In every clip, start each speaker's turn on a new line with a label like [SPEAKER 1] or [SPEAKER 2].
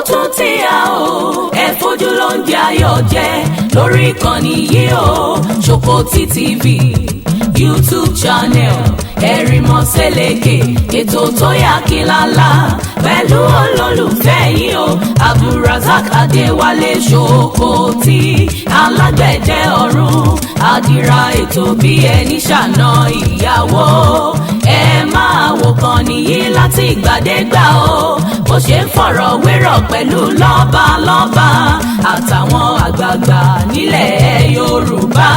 [SPEAKER 1] tún ti yá o ẹ fojú ló ń di ayọ̀ jẹ lórí ìkànnì yìí o Ṣòkòtì TV YouTube channel ẹ̀rìmọ̀ sẹ́lẹ̀kẹ̀ ètò tó yà kí lálá pẹ̀lú olólùfẹ́ yìí o Abdulrasaq Adéwálé Ṣòkòtì alágbẹ̀dẹ ọ̀run àdìrà ètò bí ẹni ṣàna ìyàwó ẹ máa wò kàn nìyí láti ìgbàdégbà o bó ṣe ń fọ̀rọ̀ wérọ̀ pẹ̀lú lọ́balọ́ba àtàwọn àgbààgbà nílẹ̀ Yorùbá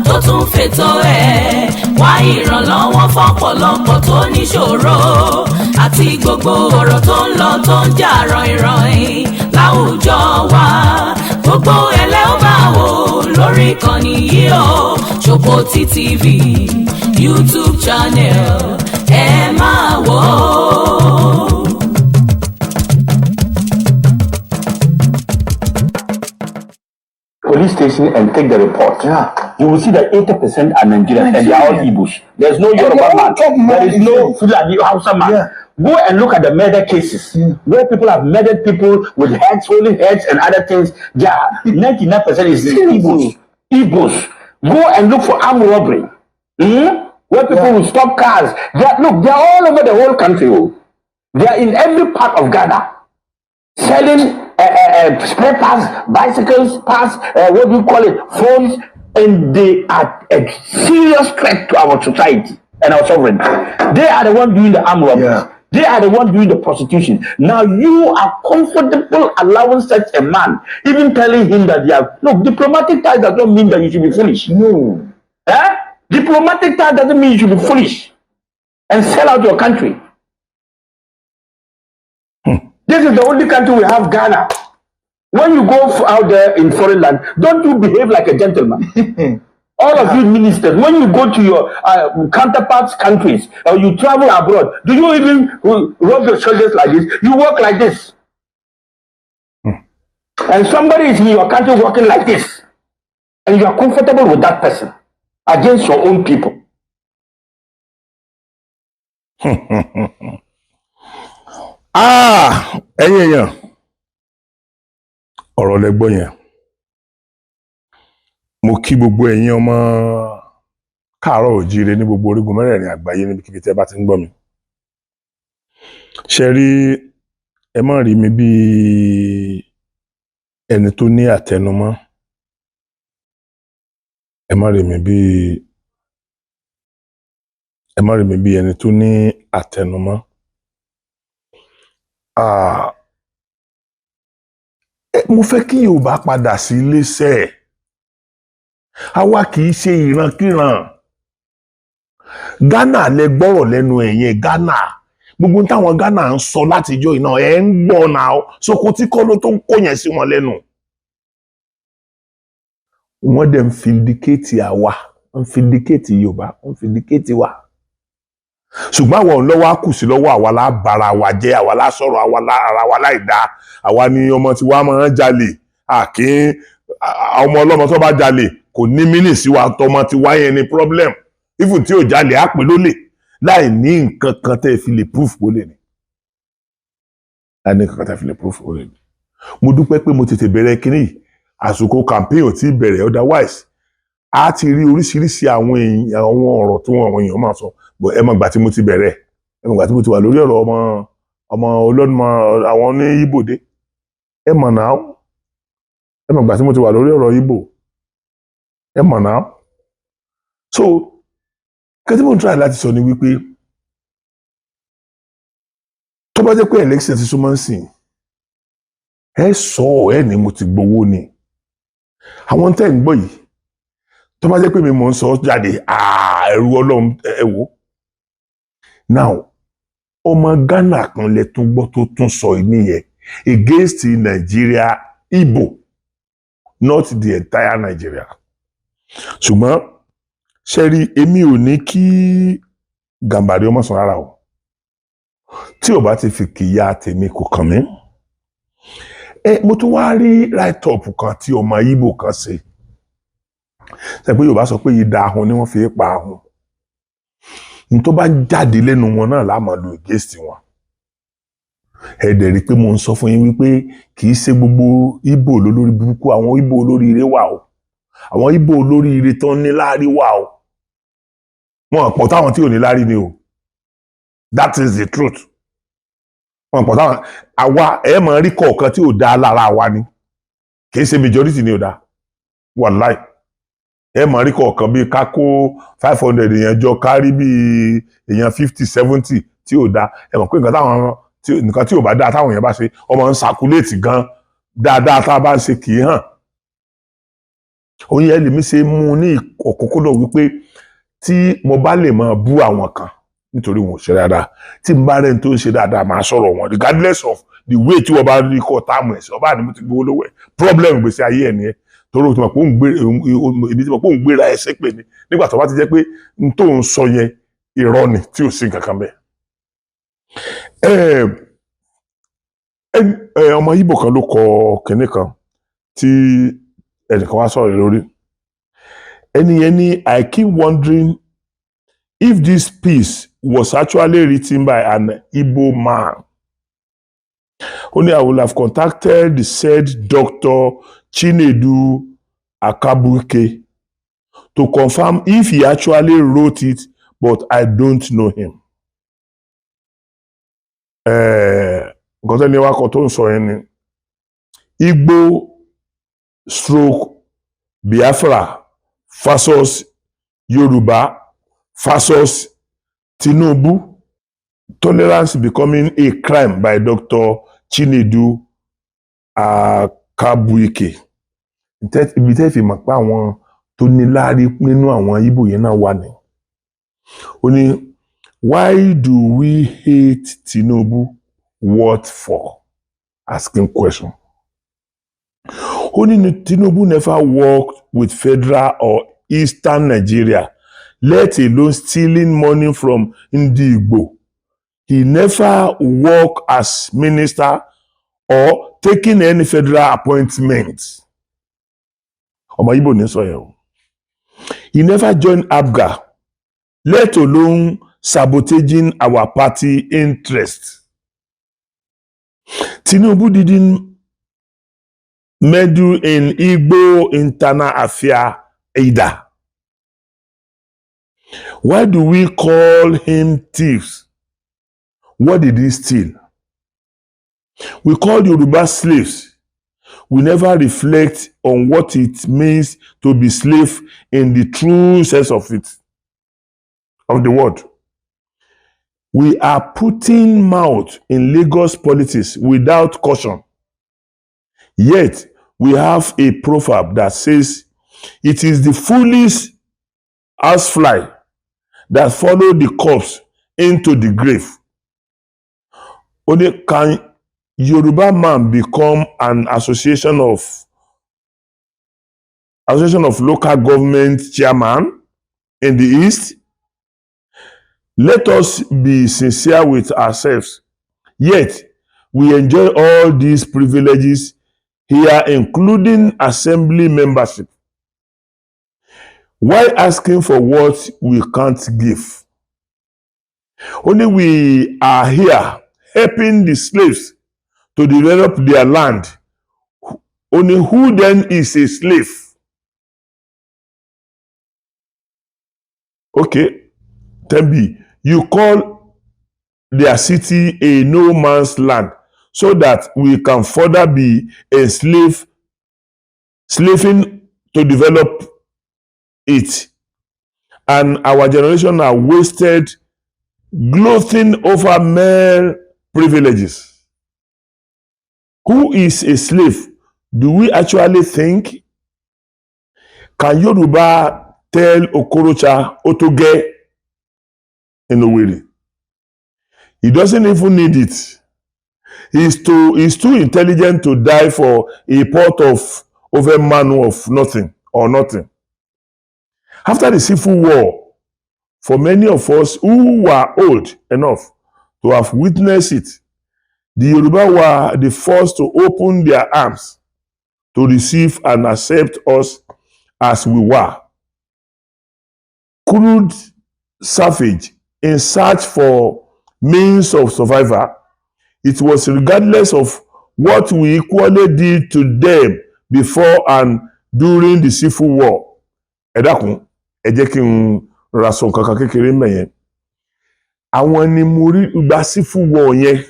[SPEAKER 1] tó tún fètò ẹ̀ wá ìrànlọ́wọ́ fọ́pọ̀lọpọ̀ tó níṣòro àti gbogbo ọ̀rọ̀ tó ń lọ tó ń jà ràn-ìràn láwùjọ wa gbogbo ẹlẹ́ ó máa wò lórí ìkànnì yìí o Ṣòkòtì TV YouTube channel ẹ máa wò ó.
[SPEAKER 2] Police station and take the report.
[SPEAKER 3] Yeah.
[SPEAKER 2] You will see that 80% are Nigerians and they are all Igbos. There's no Yoruba man. There is no Fulani Hausa man. Yeah. Go and look at the murder cases where people have murdered people with heads, holding heads and other things. Yeah, 99% is Igbos. Igbos. Go and look for armed robbery. Where people will stop cars. Look, they are all over the whole country. They are in every part of Ghana. Selling spare parts, bicycles, parts, what do you call it, phones, and they are a serious threat to our society and our sovereignty. They are the ones doing the armed robberies. Yeah. They are the ones doing the prostitution. Now you are comfortable allowing such a man, even telling him that you have, look, diplomatic ties does not mean that you should be foolish. No. Diplomatic ties doesn't mean you should be foolish and sell out your country. This is the only country we have, Ghana. When you go out there in foreign land, don't you behave like a gentleman? All of you ministers, when you go to your counterparts' countries or you travel abroad, do you even rub your shoulders like this? You walk like this. And somebody is in your country walking like this. And you are comfortable with that person against your own people.
[SPEAKER 3] Ẹ̀yin èèyàn ọ̀rọ̀ lẹ́gbọ́ yẹn mo kí gbogbo ẹ̀yin ọmọ káàárọ̀ òjíire ní gbogbo orígun mẹ́rẹ̀ẹ̀rin àgbáyé níbikíbi tẹ́ bá ti ń gbọ́ mi ṣe rí ẹ má rí mi bí ẹni tó ní àtẹnumọ́ ẹ má rí mi bí ẹni tó ní àtẹnumọ́. Mo fẹ́ kí Yorùbá padà sí iléeṣẹ́ àwa kì í ṣe ìrankíran Ghana lẹ gbọ́rọ̀ lẹ́nu ẹ̀yìn Ghana gbogbo táwọn Ghana ń sọ látijọ́ iná ẹ̀ ń gbọ́ náà Ṣòkòtì kọ́ ló tó ń kó yẹn sí wọn lẹ́nu wọ́n dẹ̀ ń findicate àwa ń findicate Yorùbá ń findicate wa ṣùgbọ́n àwọn lọ́wọ́ kù sí lọ́wọ́ àwa lá bara wa jẹ́ àwa lá sọ̀rọ̀ ara wa láì dá àwa ni ọmọ tí wàá máa ń jalè ọmọ ọlọ́mọ tó bá jalè kò ní mínì sí wa tọmọ tí wáyé ní problem even tí ò jalè á pè lólè láì ní nǹkan kan tẹ́ fi lè proof kó lè ní láì ní nǹkan kan tẹ́ fi lè proof kó lè ní. Mo dúpẹ́ pé mo tètè bẹ̀rẹ̀ kínní àsìkò campaign ò tí bẹ̀rẹ̀ otherwise a ti rí oríṣiríṣi àwọn ọ̀rọ̀ tí àwọn èèyàn máa sọ bọ̀ ẹ mọ̀ gbà tí mo ti bẹ̀rẹ̀ ẹ mọ̀ gbà tí mo ti wà lórí ọ̀rọ̀ ọmọ olódùmọ àwọn ní Ìgbò dé ẹ mọ̀ náà ẹ mọ̀ gbà tí mo ti wà lórí ọ̀rọ̀ Ìgbò ẹ mọ̀ náà so kẹ́tí mo ń try láti sọ ni wípé tó bá jẹ́ pé election ti súnmọ́ sí ẹ sọ ẹ ní mo ti gbowó ni àwọn tẹ́ ń gbọ́ yìí tó bá jẹ́ pé mi mò ń sọ jáde ẹ̀rù Ọlọ́run ẹ wò now ọmọ Ghana kan lẹ tún gbọ́ tó tún sọ nìyẹn against Nigeria Igbo not the entire Nigeria ṣùgbọ́n ṣẹ́rí èmi ò ní kí Gàmbàrí ọmọ sàn rárá o tí ò bá ti fi kìyà tèmi kò kàn mí mo tún wá rí write up kan tí ọmọ Igbo kan ṣe ṣe pé Yorùbá sọ pé idà ahun ni wọ́n fi pa ahun ní tó bá jáde lẹ́nu wọn náà láàmú lo against wọn ẹ dẹ̀ rí i pé mo ń sọ fún yín wípé kì í ṣe gbogbo Ìgbò lólórí burúkú, àwọn Ìgbò olóríire wà o, àwọn Ìgbò olóríire tó ń ní láárí wà o, wọn pọ̀ táwọn tí ò ní láárí ni o, that is the truth. Wọn pọ̀ táwọn àwa ẹ̀ máa rí kọ̀ọ̀kan tí ò dáa lára wa ni, kì í ṣe majority ni ò dáa, wàláì. Ẹ máa rí kọ̀ọ̀kan bíi ká kó 500 èèyàn jọ kárí bíi èèyàn 50 70 tí ò dáa. Ẹ mọ̀ pé nǹkan tí ò bá dáa táwọn èèyàn bá ṣe ọmọ ń circulate gan dáadáa tá a bá ń ṣe kì í hàn. Oyin ẹlẹ́mí ṣe mú ní ọ̀kúnkúndùn wípé tí mo bá lè máa bú àwọn kan nítorí wọn ò ṣe dáadáa, tí n bá rẹ́ni tó ń ṣe dáadáa máa sọ̀rọ̀ wọn regardless of the way tí wọ́n bá rí kọ́ táàmù ẹ̀sìn ọba àdìmú ti gbowó lówó ẹ̀ problem gbèsè ayé ẹ̀ nìyẹn. Torí tí mo pò ń gbéra ẹsẹ̀ pè ní nígbà tó bá ti jẹ́ pé n tó ń sọ yẹn irọ́ ni tí ò sí nǹkan kan bẹ́ẹ̀. Ọmọ Ìgbò kan ló kọ kinní kan tí ẹnìkan wá sọ̀rọ̀ lórí. Ẹni yẹn ní I keep wondering if this piece was actually written by an Igbo man. Only I would have contacted the said Dr. Chinedu Akabuike to confirm if he actually wrote it, but I don't know him. Nǹkan tẹ́ni wá kan tó ń sọ yẹn ni Igbo stroke Biafra versus Yoruba versus Tinubu. Tolerance becoming a crime by Dr. Chinedu Akabuike. Ibi tẹ́ fi mọ̀ pé àwọn tó ní láárí nínú àwọn Ìgbò yẹn náà wà ní. Ó ní why do we hate Tinubu? What for? Asking question. Ó ní Tinubu never worked with federal or eastern Nigeria, let alone stealing money from Ndi Igbo. He never worked as minister or taking any federal appointment. Ọmọ Igbo ní sọ yẹn o. He never joined ABGA, let alone sabotaging our party interest. Tinubu didn't meddle in Igbo internal affairs either. Why do we call him thieves? What did he steal? We call Yoruba slaves. We never reflect on what it means to be slave in the true sense of the word. We are putting mouth in Lagos politics without caution. Yet, we have a proverb that says, it is the foolish housefly that follow the corpse into the grave. Only can Yoruba man become an association of local government chairman in the East? Let us be sincere with ourselves. Yet, we enjoy all these privileges here, including assembly membership. Why asking for what we can't give? Only we are here helping the slaves to develop their land. Only who then is a slave? Okay, Tembi, you call their city a no man's land so that we can further be slaving to develop it. And our generation are wasted gloating over mere privileges. Who is a slave? Do we actually think? Can Yoruba tell Okorocha Otoge in Owerri? He doesn't even need it. He's too intelligent to die for a pot of over man of nothing or nothing. After the Civil War, for many of us who were old enough to have witnessed it, the Yoruba were the first to open their arms to receive and accept us as we were. Crude savage in search for means of survival, It was regardless of what we equally did to them before and during the Civil War. Ẹ dákun, ẹ jẹ́ kí n ra sọ nǹkan kan kékeré mẹ́yẹn. Àwọn ni mo rí gba Civil War yẹn.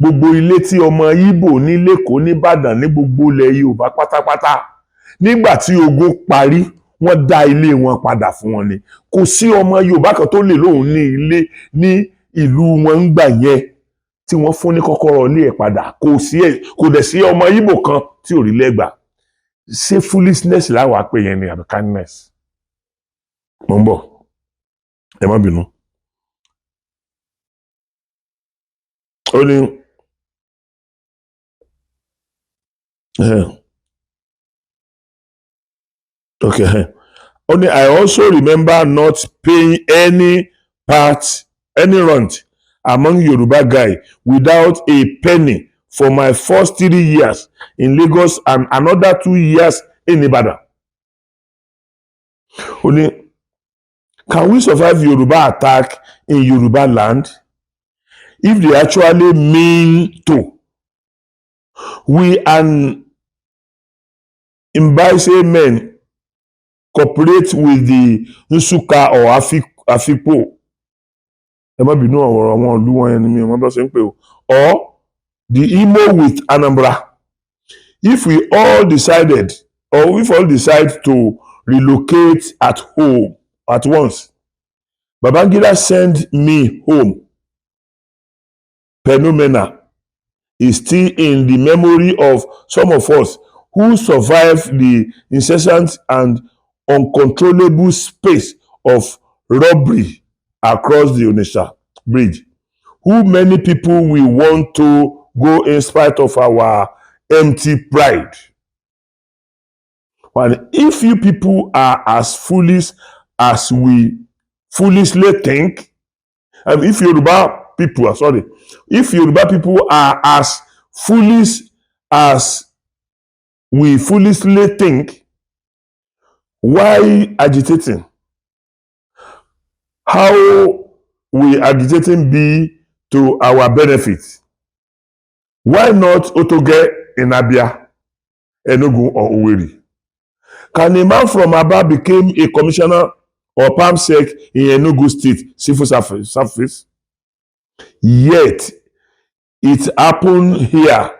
[SPEAKER 3] Gbogbo ilé tí ọmọ Ìgbò ní l'Ékòó, n'Íbàdàn, ní gbogbo ilẹ̀ Yorùbá pátápátá. Nígbà tí ogun parí, wọ́n dá ilé wọn padà fún wọn ni. Kò sí ọmọ Yorùbá kan tó lè lóun ní ilé ní ìlú wọn ń gbà yẹn tí wọ́n fún ní kọ́kọ́rọ́ ilé ẹ̀ padà. Kò dẹ̀ sí ọmọ Ìgbò kan tí ò rí lẹ́gbàá. Ṣé foolishness láwàá pé yẹn ni àbí kindness? Mo ń bọ̀, ẹ má bínú. Ó ní okay. Only I also remember not paying any rent among Yoruba guy without a penny for my first 3 years in Lagos and another 2 years in Ibadan. Only, can we survive Yoruba attack in Yoruba land? If they actually mean to, we and Mbaise men cooperate with the Nsukka or Afikpo. Ẹ má bínú ọ̀rọ̀ àwọn ìlú wọn yẹn ni mi ò mọ̀ bá ṣe ń pè o. Or the Imo with Anambra. If we all decide to relocate at home at once, Babangida send me home. Phenomena is still in the memory of some of us who survived the incessant and uncontrollable space of robbery across the Onitsha Bridge, who many people will want to go in spite of our empty pride. And if you people are as foolish as we foolishly think, and if Yoruba people are as foolish as we foolishly think, why agitating? How will agitating be to our benefit? Why not Otoge in Abia, Enugu, or Owerri? Can a man from Aba become a commissioner or PAMSEC in Enugu State Civil Service? Yet, it happened here.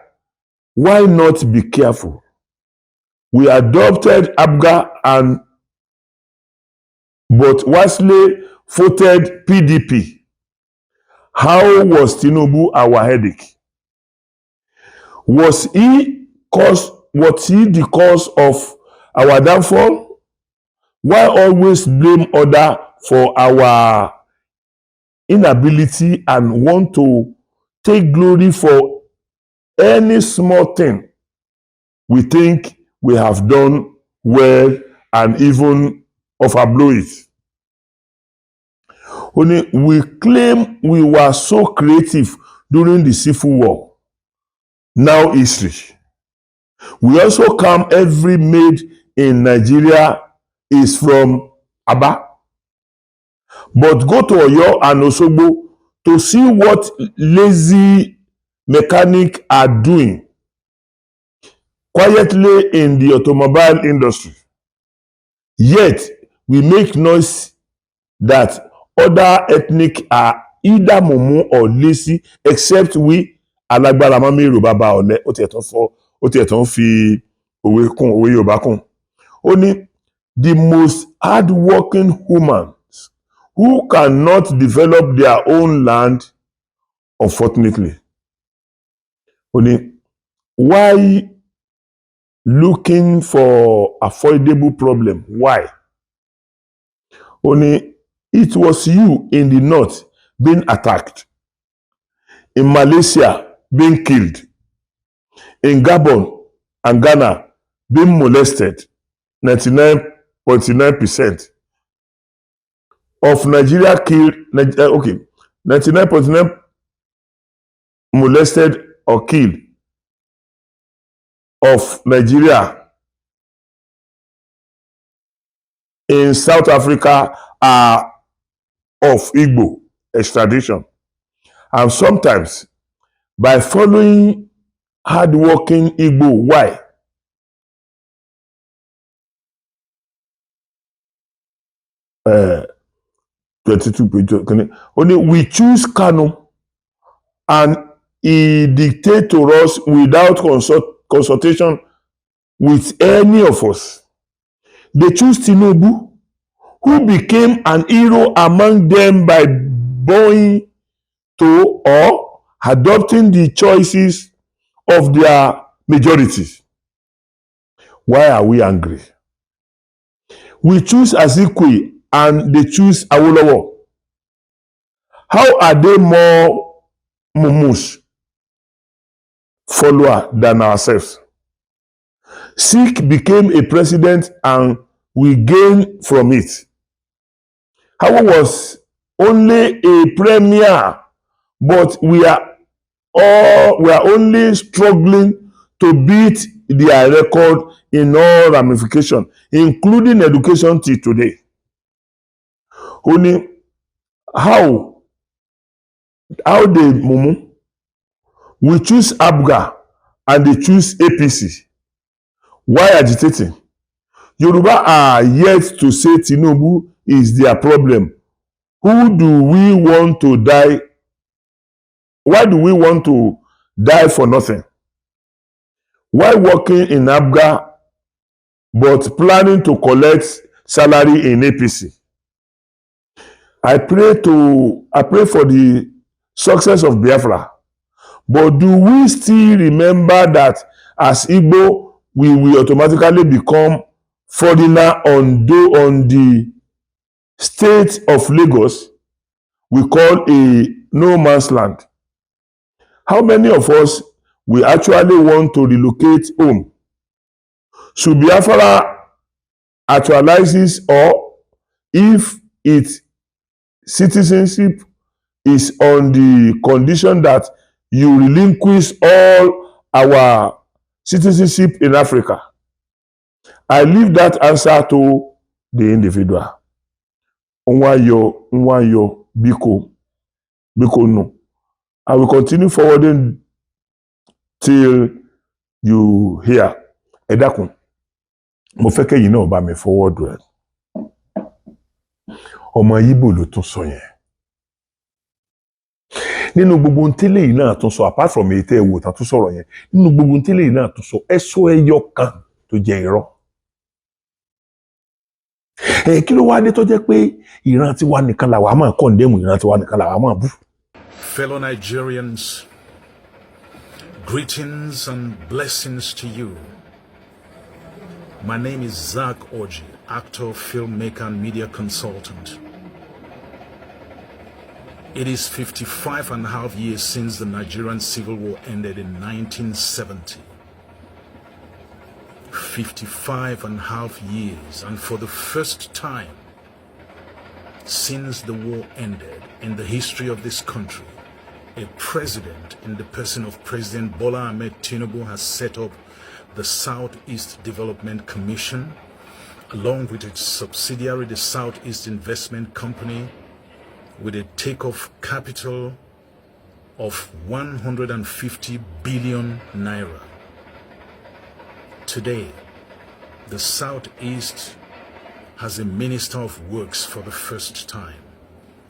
[SPEAKER 3] Why not be careful? We adopted ABGA but wisely voted PDP. How was Tinubu our headache? Was he the cause of our downfall? Why always blame others for our inability and want to take glory for any small thing we think we have done well and even overblow it? Only we claim we were so creative during the Civil War. Now history. We also come every maid in Nigeria is from Aba. But go to Oyo and Osogbo to see what lazy mechanics are doing quietly in the automobile industry. Yet, we make noise that other ethnic are either mumu or lazy, except we alágbára mami Yorùbá ọ̀lẹ ó tiẹ̀ tán fi òwe Yorùbá kún. Ó ní the most hardworking humans who cannot develop their own land, unfortunately. Ó ní why looking for avoidable problem? Why? Ó ní it was you in the north being attacked, in Malaysia being killed, in Gabon and Ghana being molested. 99.9% of Nigeria killed, 99.9 molested or killed of Nigeria in South Africa are of Igbo extradition. And sometimes by following hardworking Igbo. Why? Uh, 22 page. Only we choose Kanu and he dictate to us without consultation with any of us. They choose Tinubu, who became an hero among them by bowing to or adopting the choices of their majorities. Why are we angry? We choose Azikwe and they choose Awolowo. How are they more mumus follower than ourselves? Sikh became a president and we gained from it. How was only a premier, but we are only struggling to beat their record in all ramifications, including education till today. Only how they mumu? We choose Abga and they choose APC. Why agitating? Yoruba are yet to say Tinubu is their problem. Who do we want to die? Why do we want to die for nothing? Why working in Abga but planning to collect salary in APC? I pray for the success of Biafra. But do we still remember that as Igbo, we will automatically become foreigner on the state of Lagos we call a no man's land? How many of us we actually want to relocate home? Should Biafra actualizes, or if its citizenship is on the condition that you relinquish all our citizenship in Africa? I leave that answer to the individual. Nwayo, biko no. I will continue forwarding till you hear. Ẹ dákun, mo fẹ́ kẹ́yin náà bá mi forward rẹ̀. Ọmọ Yíbò ló tún sọ yẹn. Nínú gbogbo ntẹ́lẹ̀ yìí náà tún sọ, apart from èyí tẹ́ ẹ wò tán tún sọ̀rọ̀ yẹn, nínú gbogbo ntẹ́lẹ̀ yìí náà tún sọ, ẹ sọ ẹyọ kan tó jẹ́ irọ́. Kí ló wá dé tó jẹ́ pé ìran tiwa nìkan làwa máa condemn, ìran tiwa nìkan làwa máa bú.
[SPEAKER 4] Fellow Nigerians, greetings and blessings to you. My name is Zach Orji, actor, filmmaker, and media consultant. It is 55 and a half years since the Nigerian Civil War ended in 1970. 55 and a half years, and for the first time since the war ended in the history of this country, a president in the person of President Bola Ahmed Tinubu has set up the Southeast Development Commission, along with its subsidiary, the Southeast Investment Company, with a takeoff capital of 150 billion naira. Today, the Southeast has a Minister of Works for the first time,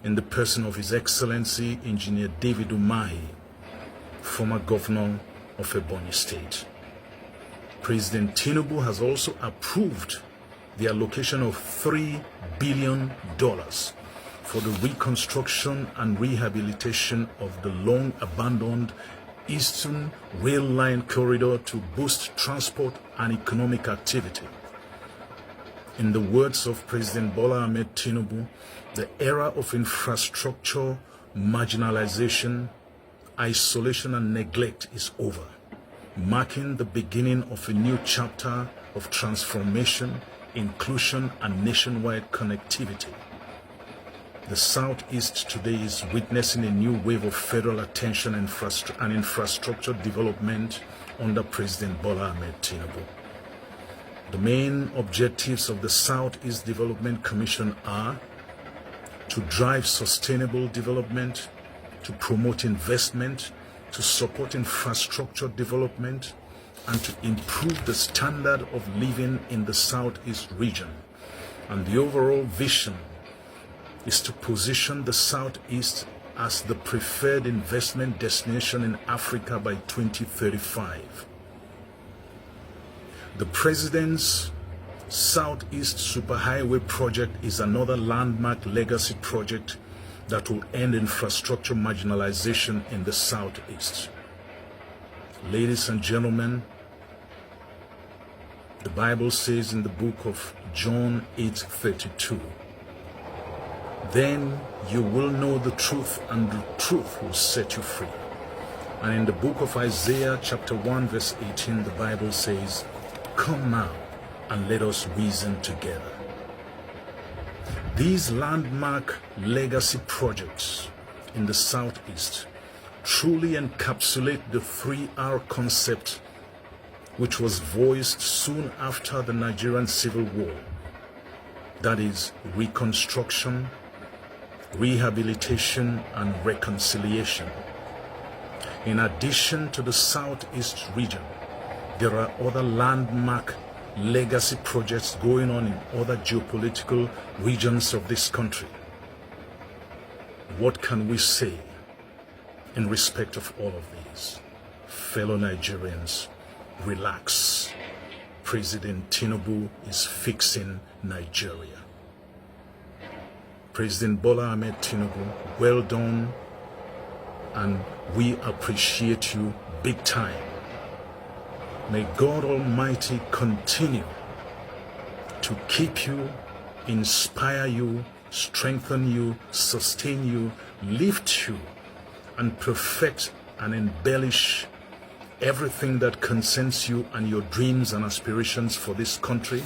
[SPEAKER 4] in the person of His Excellency Engineer David Umahi, former governor of Ebonyi State. President Tinubu has also approved the allocation of $3 billion for the reconstruction and rehabilitation of the long-abandoned Eastern Rail Line corridor to boost transport and economic activity. In the words of President Bola Ahmed Tinubu, the era of infrastructure, marginalization, isolation, and neglect is over, marking the beginning of a new chapter of transformation, inclusion, and nationwide connectivity. The Southeast today is witnessing a new wave of federal attention and infrastructure development under President Bola Ahmed Tinubu. The main objectives of the Southeast Development Commission are to drive sustainable development, to promote investment, to support infrastructure development and to improve the standard of living in the Southeast region. And the overall vision is to position the Southeast as the preferred investment destination in Africa by 2035. The President's Southeast Superhighway project is another landmark legacy project that will end infrastructure marginalization in the Southeast. Ladies and gentlemen, the Bible says in the book of John 8:32, "Then you will know the truth, and the truth will set you free." And in the book of Isaiah chapter 1 verse 18, the Bible says, "Come now and let us reason together." These landmark legacy projects in the Southeast truly encapsulate the 3R concept, which was voiced soon after the Nigerian Civil War. That is reconstruction, rehabilitation, and reconciliation. In addition to the Southeast region, there are other landmark legacy projects going on in other geopolitical regions of this country. What can we say in respect of all of these? Fellow Nigerians, relax. President Tinubu is fixing Nigeria. President Bola Ahmed Tinubu, well done, and we appreciate you big time. May God Almighty continue to keep you, inspire you, strengthen you, sustain you, lift you, and perfect and embellish everything that concerns you and your dreams and aspirations for this country.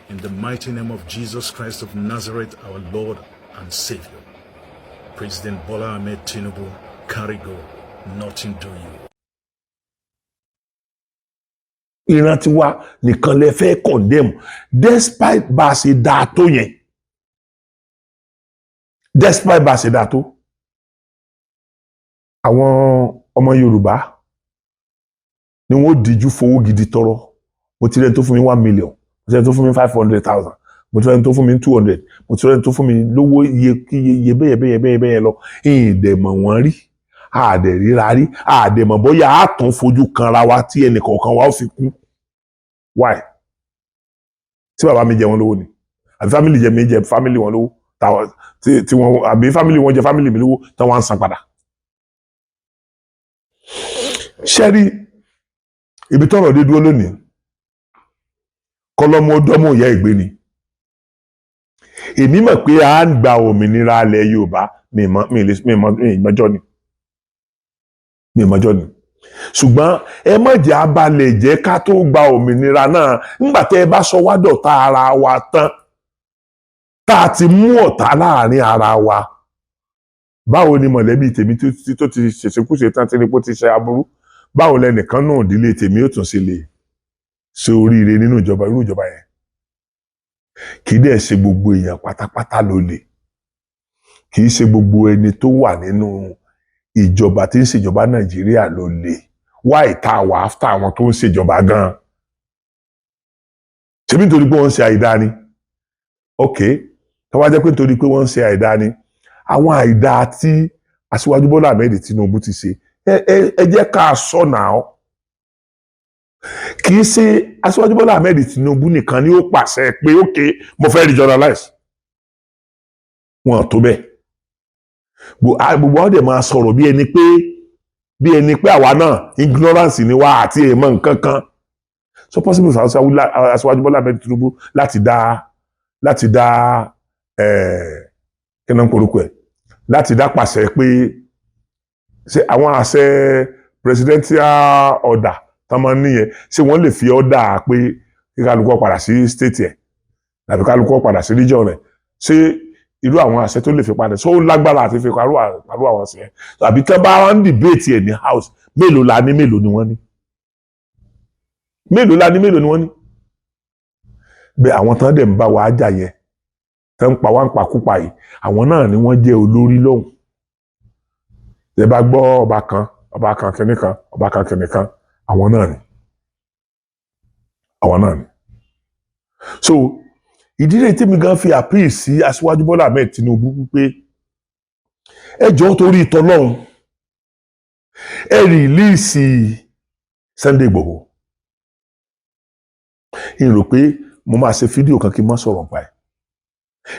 [SPEAKER 4] In the mighty name of Jesus Christ of Nazareth, our Lord and Savior. President Bola Ahmed Tinubu, carry go, nothing do you.
[SPEAKER 3] Ìran tiwa nìkan lè fẹ́ condemn despite bá a ṣe dáa tó yẹn. Despite bá a ṣe dáa tó. Àwọn ọmọ Yorùbá ni wọ́n díjú fowó gidi tọrọ. Mo ti rẹ́ni tó fún mi 1 million, mo ti rẹ́ni tó fún mi 500,000, mo ti rẹ́ni tó fún mi 200, mo ti rẹ́ni tó fún mi lówó iye bẹ́yẹ lọ. Ìdẹ̀mọ̀ wọ́n rí. Àdẹ̀ ríra rí, àdẹ̀mọ̀ bóyá a tún fojú kanra wa tí ẹnì kọ̀ọ̀kan wa ó fi kú. Why? Tí bàbá mi jẹ wọn lówó ni, àbí family jẹ mi jẹ family wọn lówó, tí wọn àbí family wọn jẹ family mi lówó tí wọ́n ń san padà. Ṣẹ́rí ibi tọ́rọ̀ dé dúró lónìí, kọ́lọ́mọ ọdọ́mọ ìyá ìgbé ni. Èmi mọ̀ pé a ń gba òmìnira ilẹ̀ Yorùbá mi ìmọ̀jọ́ ni. Ṣùgbọ́n ẹ má jẹ́ abalẹ̀ jẹ́ ká tó gba òmìnira náà nígbà tẹ́ ẹ bá sọ wá dọ̀tá ara wa tán tá a ti mú ọ̀tá láàrin ara wa. Báwo ni mọ̀lẹ́bí tèmi tó ti ṣèṣekúṣe tán tí nípò ti ṣe aburú, báwo lẹnìkan náà ìdílé tèmi ó tún ṣe lè ṣe oríire nínú ìjọba irú ìjọba yẹn? Kì í dẹ̀ ṣe gbogbo èèyàn pátápátá ló lè. Kì í ṣe gbogbo ẹni tó wà nínú ìjọba tí ń ṣèjọba Nàìjíríà ló lè. Wá ìta wà áfítà àwọn tó ń ṣèjọba gan. Ṣebí nítorí pé wọ́n ń ṣe àìdá ni? Ok, tó wá jẹ́ pé nítorí pé wọ́n ń ṣe àìdá ni, àwọn àìdá tí Aṣíwájú Bọ́lá Ahmed Tinubu ti ṣe ẹ jẹ́ ká sọ náà. Kì í ṣe Aṣíwájú Bọ́lá Ahmed Tinubu nìkan ni ó pàṣẹ pé ok, mo fẹ́ regionalize. Wọn tó bẹ́ẹ̀. Gbogbo ọdẹ máa sọ̀rọ̀ bí ẹni pé àwa náà ignorance ni wá àti èèmọ̀ nǹkan kan. So possible for Aṣíwájú Bọ́lá Ahmed Tinubu láti dá kí náà ń korúkọ ẹ̀, láti dá pàṣẹ pé ṣé àwọn àṣẹ presidential order tán máa ń níyẹn ṣé wọ́n lè fi order pé kí kálukú padà sí state ẹ̀ tàbí kálukú padà sí region rẹ̀, ṣé irú àwọn àṣẹ tó lè fi padà so lágbára àti fi parú àwọn àṣẹ yẹn tàbí tán bá ń debate ẹ̀ ní house mélòó la ní mélòó ni wọ́n ní bẹ́ẹ̀ àwọn tán dẹ̀ ń bá wa jà yẹn tán ń pa wá ń pakúpa yìí àwọn náà ni wọ́n jẹ́ olórí lọ́hùn. Ẹ bá gbọ́ ọba kan ọba kan kìnìkan ọba kan kìnìkan àwọn náà ni. So ìdílé tèmi gan fi appeal sí Aṣíwájú Bọ́lá Ahmed Tinubu wípé ẹ jọ̀ọ́ torí ìtọ́lọ́run ẹ rìlíìsì Sunday Igboho. n rò pé mo máa ṣe fídíò kan kí n má sọ̀rọ̀ pa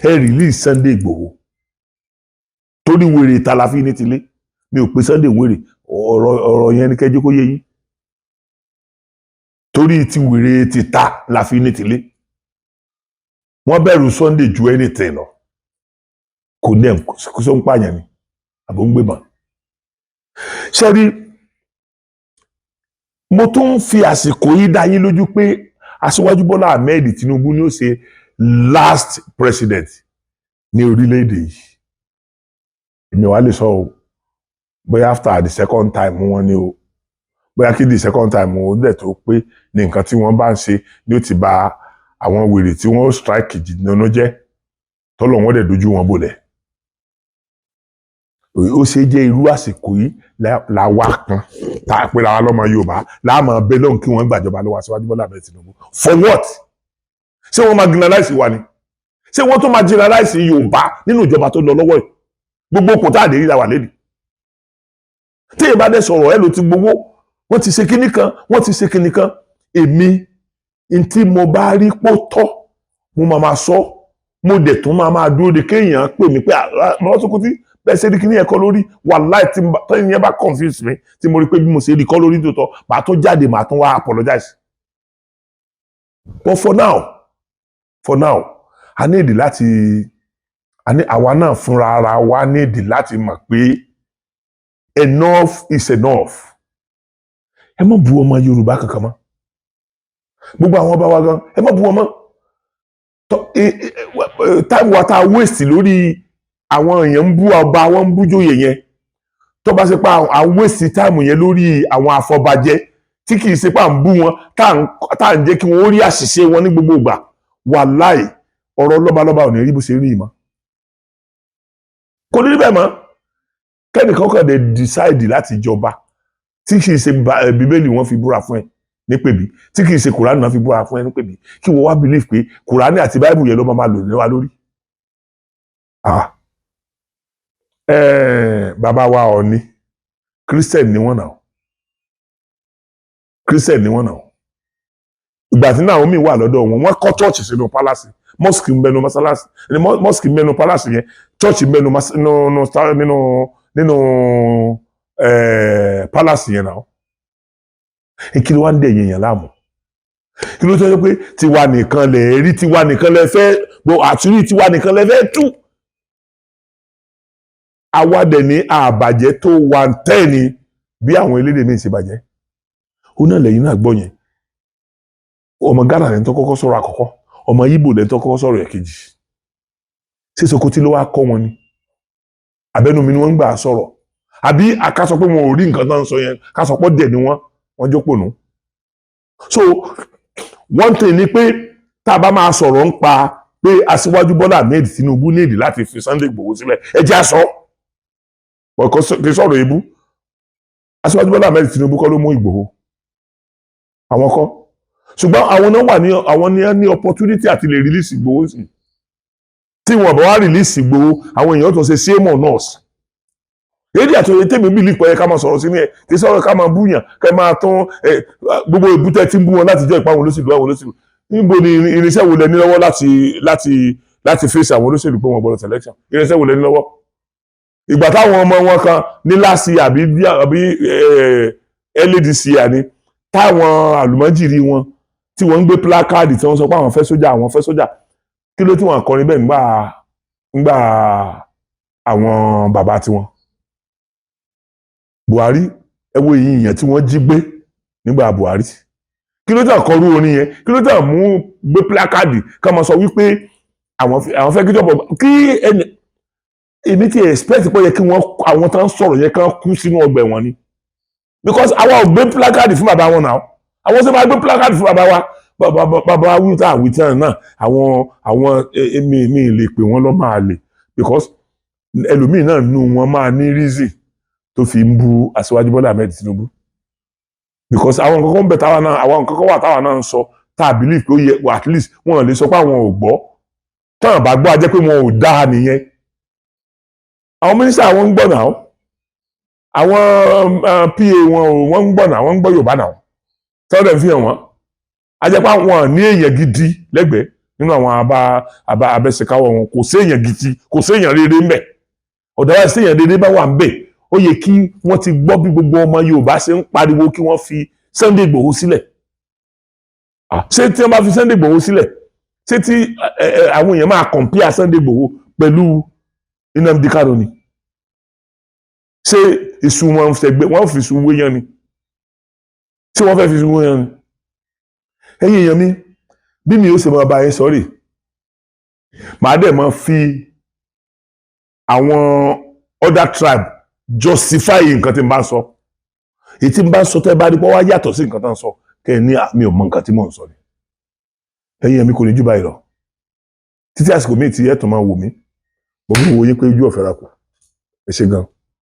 [SPEAKER 3] ẹ rìlíìsì Sunday Igboho torí wèrè ìta la fi ní tilé mi ò pe Sunday wèrè ọ̀rọ̀ yẹn ni kẹjọ kó yé yín torí ti wèrè ti ta la fi ní tilé wọ́n bẹ̀rù Sunday ju anything lọ kò ní ẹ̀ kó sọ ń pààyàn ni àbò ń gbébọn. sẹ́rí mo tún fi àsìkò yìí dá yín lójú pé Aṣíwájú Bọ́lá Ahmed Tinubu ni ó ṣe last president ní orílẹ̀-èdè yìí. èmi wá lè sọ o bóyá after the second time wọ́n ní o bóyá kí the second time wọ́n dẹ̀ tó pé ní nǹkan tí wọ́n bá ń ṣe ni ó ti bà àwọn wèrè tí wọ́n strike jìnnà jẹ́ tọ́lọ̀ wọ́n dẹ̀ dojú wọn bolẹ̀. ó ṣe jẹ́ irú àsìkò yìí làwa kan tá a pera wa lọ́mọ Yorùbá láàmú abẹ́ lọ́hùn kí wọ́n gbàjọba lọ́wọ́ Aṣíwájú Bọ́lá Ahmed Tinubu for what? ṣé wọ́n máa generalize wa ni? ṣé wọ́n tó máa generalize Yorùbá nínú ìjọba tó lọ lọ́wọ́ yìí? gbogbo kò tá àdéhìí la wà lédè. tí èyí bá dẹ̀ sọ̀rọ̀ ẹ ló ti gbowó wọ́n ti ṣe kinní kan wọ́n ti ṣe kinní kan èmi ntí mo bá rí pò tọ́ mo máa sọ mo dẹ̀ tún máa dúró de kéèyàn pè mí pé Mọ́sókútí bẹ́ẹ̀ ṣe rí kíní ẹ̀kọ́ lórí wàláì tí yẹn bá confuse mi tí mo rí pé bí mo ṣe rí kọ́ lórí tòótọ́ màá tún jáde màá tún wá apologize. But for now a ní èdè láti àwa náà fúnra ara wa ní èdè láti mọ̀ pé enough is enough. ẹ má bu ọmọ Yorùbá kankan mọ́ gbogbo àwọn ọba wa gan ẹ má bu wọn mọ́ time wa ta waste lórí àwọn èèyàn ń bú ọba wọn ń bú jóyè yẹn tó bá ṣe pa à ń waste time yẹn lórí àwọn afọbajẹ tí kì í ṣe pa à ń bú wọn tá à ń jẹ́ kí wọ́n rí àṣìṣe wọn ní gbogbo ìgbà wàláì ọ̀rọ̀ lọ́balọ́ba ò ní rí bó ṣe rí mọ́ kò ní rí bẹ́ẹ̀ mọ́ kẹ́nìkan kàn dé decide láti jọba tí kì í ṣe bíbélì wọn fi búra fún ẹ nípèbí tí kì í ṣe kùránì náà fi búra fún ẹ nípèbí kí wọ́n wá believe pé kùránì àti báìbù yẹn ló máa lò lé wa lórí. bàbá wa Ọọ̀ni Christian ni wọ́n náà ìgbà tí náà omi wà lọ́dọ̀ wọn wọ́n kọ́ church sínú palace mosque ń bẹnu masalasi mosque ń bẹnu palace yẹn church ń bẹnu nínú palace yẹn náà kí ló wá ń dẹ̀yìn èèyàn láàmú kí ló tó yẹ pé tiwa nìkan lè rí tiwa nìkan lè fẹ́ àtúrí tiwa nìkan lè fẹ́ tú àwa dẹ̀ ní àbàjẹ́ tó wà ń tẹ́ ni bí àwọn elédè míì ṣe bàjẹ́ ó náà lẹ́yìn náà gbọ́ yẹn ọmọ Ghana lẹ́ni tó kọ́kọ́ sọ̀rọ̀ àkọ́kọ́ ọmọ Ìgbò lẹ́ni tó kọ́kọ́ sọ̀rọ̀ ẹ̀kejì ṣé Sokoti ló wá kọ́ wọn ni abẹ́nu mi ni wọ́n ń gbà sọ̀rọ̀ àbí àkásọ pé wọn ò rí nǹkan tó ń sọ yẹn kásọ pọ̀ dẹ̀ ni wọ́n jókòó nù. so one thing ni pé tá a bá máa sọ̀rọ̀ ń pa pé Aṣíwájú Bọ́lá Ahmed Tinubu ní ìdí láti fi Sunday Igboho sílẹ̀ ẹ jẹ́ àsọ kì í sọ̀rọ̀ ebú Aṣíwájú Bọ́lá Ahmed Tinubu kọ́ ló mú Igboho àwọn kọ́ ṣùgbọ́n àwọn náà ní opportunity àti lè release Igboho sí tí wọn bá wá release Igboho àwọn èèyàn tó ṣe same on us èdè àtòyè tèmi bí lípọ̀ yẹ ká máa sọ̀rọ̀ sí ní ẹ̀ tí sọ̀rọ̀ ká máa búyàn ká máa tán gbogbo ìbútẹ́ tí ń bú wọn láti jẹ́ ìpáwọn olóṣèlú níbo ni irinṣẹ́ wo lẹ ní lọ́wọ́ láti fèsì àwọn olóṣèlú pé wọ́n gbọ́dọ̀ selection irinṣẹ́ wo lẹ ní lọ́wọ́ ìgbà táwọn ọmọ wọn kan ní láti àbí LADC àní táwọn àlùmọ́jìrì wọn tí wọ́n ń gbé plákáàdì tí wọ́n sọ pé àwọn fẹ́ sójà kí ló tí wọ́n kọrin bẹ́ẹ̀ nígbà àwọn bàbá tiwọn Buhari ẹ wo èyí tí wọ́n jí gbé nígbà Buhari kí ló tàn kọrú orin yẹn kí ló tàn mú gbé plákáàdì ká máa sọ wípé àwọn fẹ́ kíjọba kí ẹni èmi ti expect pé yẹ kí àwọn tán sọ̀rọ̀ yẹ kán kú sínú ọgbà ẹ̀wọ̀n ni because àwa ò gbé plákáàdì fún bàbá wọn náà àwọn sì máa gbé plákáàdì fún bàbá wa bàbá wíìtàn náà àwọn mi lè pè wọ́n lọ́ máa lè because ẹlòmíì náà nù wọ́n máa ní reason tó fi ń bú Aṣíwájú Bọ́lá Ahmed Tinubu because àwọn nǹkan kan bẹ̀ táwa náà àwọn nǹkan kan wà táwa náà ń sọ tá a believe pé ó yẹ at least wọn lè sọ pé àwọn ò gbọ́ táwọn bá gbọ́ a jẹ́ pé wọn ò dáa nìyẹn àwọn mínísítà wọn ń gbọ́ náà àwọn PA wọn ń gbọ́ náà wọ́n ń gbọ́ Yorùbá náà tọ́lẹ̀ fi hàn wọ́n a jẹ́ pé àwọn ní èèyàn gidi lẹ́gbẹ̀ẹ́ nínú àwọn abẹ́sẹ̀káwọ́ wọn kò sí èèyàn gidi kò sí èèyàn rere ńbẹ̀ ọ̀dọ́wà sí èèyàn rere bá wà ńbẹ̀ ó yẹ kí wọ́n ti gbọ́ bí gbogbo ọmọ Yorùbá ṣe ń pariwo kí wọ́n fi Sunday Igboho sílẹ̀ ṣé tí wọ́n bá fi Sunday Igboho sílẹ̀ ṣé tí àwọn èèyàn máa compare Sunday Igboho pẹ̀lú Nnamdi Kanu ni ṣé ìṣù wọn fẹ̀gbẹ́ wọ́n fi ìṣù wéyàn ni tí wọ́n fẹ́ fi ìṣù wéyàn ni ẹ̀yin èèyàn mi bí mi ó ṣe máa bá yín sọ́rí màá dẹ̀ máa fi àwọn other tribe justify nǹkan tí n bá ń sọ èyí tí n bá ń sọ tẹ́ bá rí pé wá yàtọ̀ sí nǹkan tó ń sọ kẹ́ ẹ ní mi ò mọ nǹkan tí mò ń sọ ni ẹ̀yin èèyàn mi kò ní jù báyìí lọ títí àsìkò míì tí ẹ̀ tún máa wò mí mo bí wo yín pé ojú ọ̀fẹ́ ra kù ẹ ṣé gan.